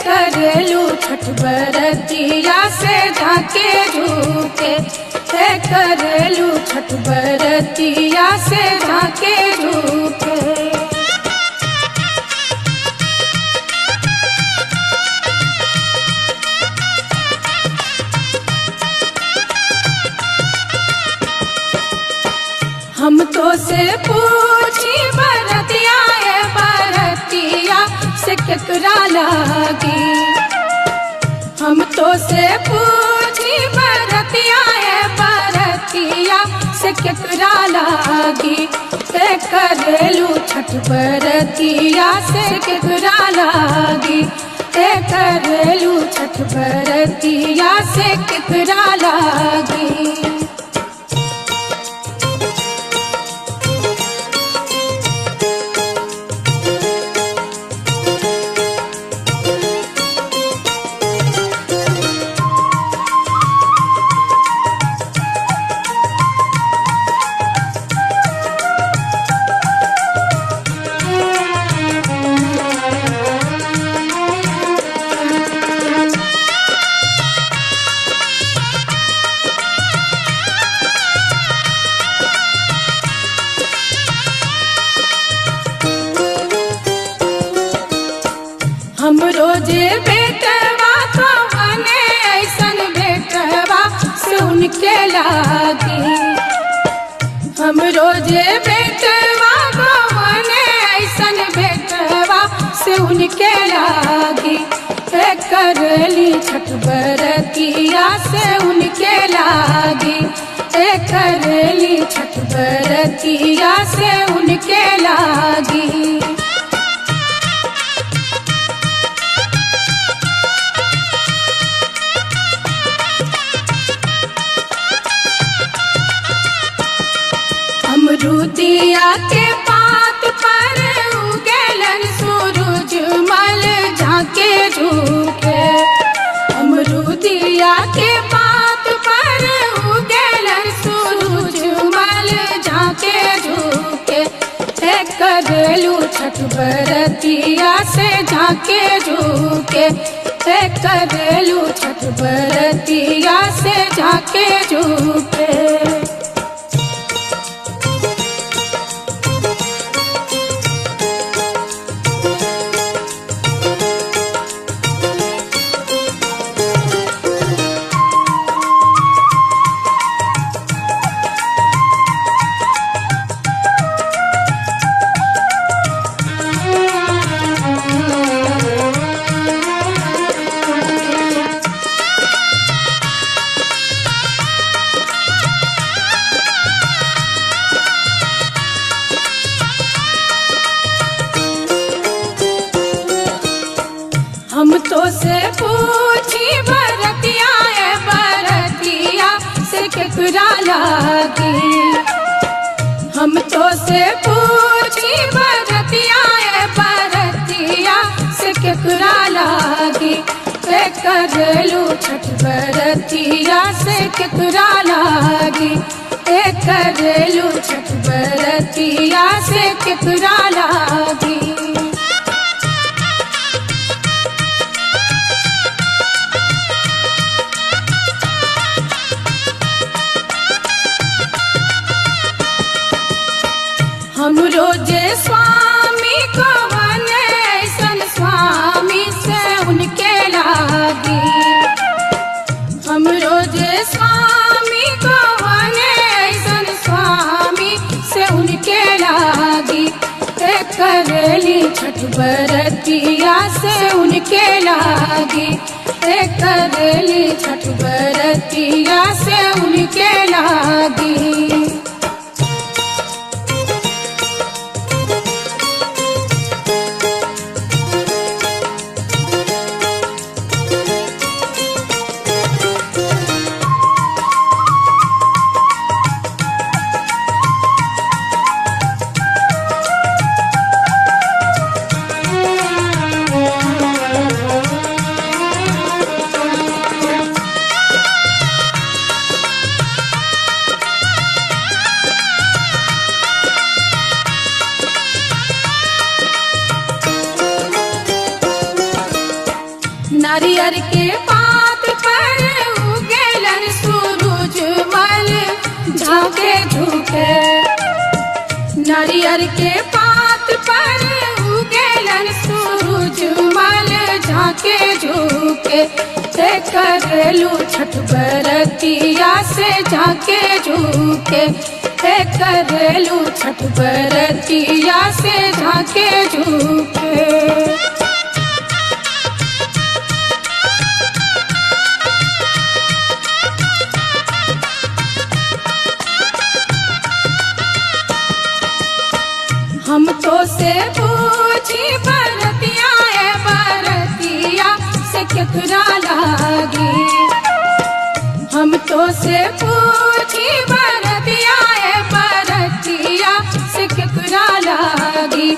करेलू छठ बरतिया से झाके झूके करेलू छठ बरतिया से झाके झूके। हम तो से पूछी बरतिया बरतिया से केकरा लागी। हम तो से पूछी बरतिया बरतिया से केकरा लागी। करेलू छठ बरतिया से केकरा लागी। करेलू छठ बरतिया से केकरा लागी। हम रोजे बेटवा कवने ऐसन बेटवा से उनके लागी। हम रोजे बेटवा कवने ऐसन बेटवा से उनके लागी। करेली छठ बरतिया से उनके लागी। करेली छठ बरतिया से उनके लागी। अमरूदिया के पात पर उगेलन सूरज मल झाके झूके। अमरूदिया के पात पर उगेलन सूरज मल झाके झूके। करेलू छठ बरतिया से झाके झूके। करेलू छठ बरतिया से झाके झूके। हम तो से पूछी बरतिया बरतिया से केकरा लागी। हम तो से पूछी बरतिया बरतिया से केकरा लागी। करेलू छठ बरतिया से केकरा लागी। करेलू छठ बरतिया से केकरा लागी। हम रोजे स्वामी कवने ऐसन स्वामी से उनके लागी। हम रोजे स्वामी कवने ऐसन स्वामी से उनके लागी। करेली छठ बरतिया से उनके लागी। करेली छठ बरतिया से उनके लागी। नारियर के पात पर उगेलन सूरज मल झांके झुके। नारियर के पात पर उगेलन सूरज मल झांके झुके। करेलू छठ बरतिया से झांके झुके। करेलू छठ बरतिया से झांके झुके। हम तो से पूछी बरतिया ए बरतिया से केकरा लागी। हम तो से पूछी बरतिया ए बरतिया से केकरा लागी।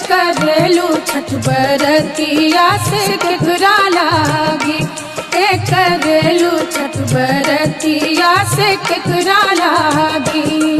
करेलू छठ बरतिया से केकरा लागी। करेलू छठ बरतिया से केकरा लागी।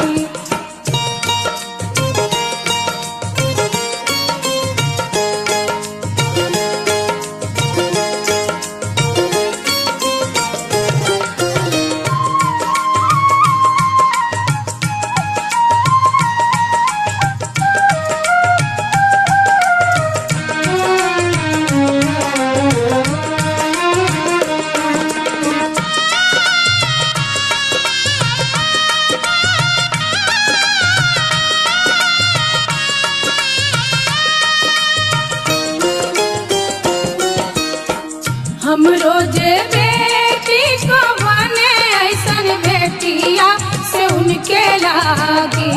हम रोजे बेटी को बने ऐसन बेटिया से उनके लागी।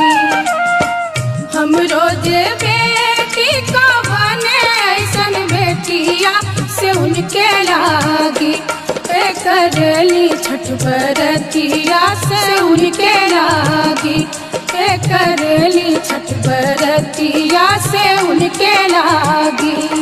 हम रोजे बेटी को बने ऐसन बेटिया से उनके लागी। करेली छठ बरतिया से उनके लागी। करेली छठ बरतिया से उनके लागी।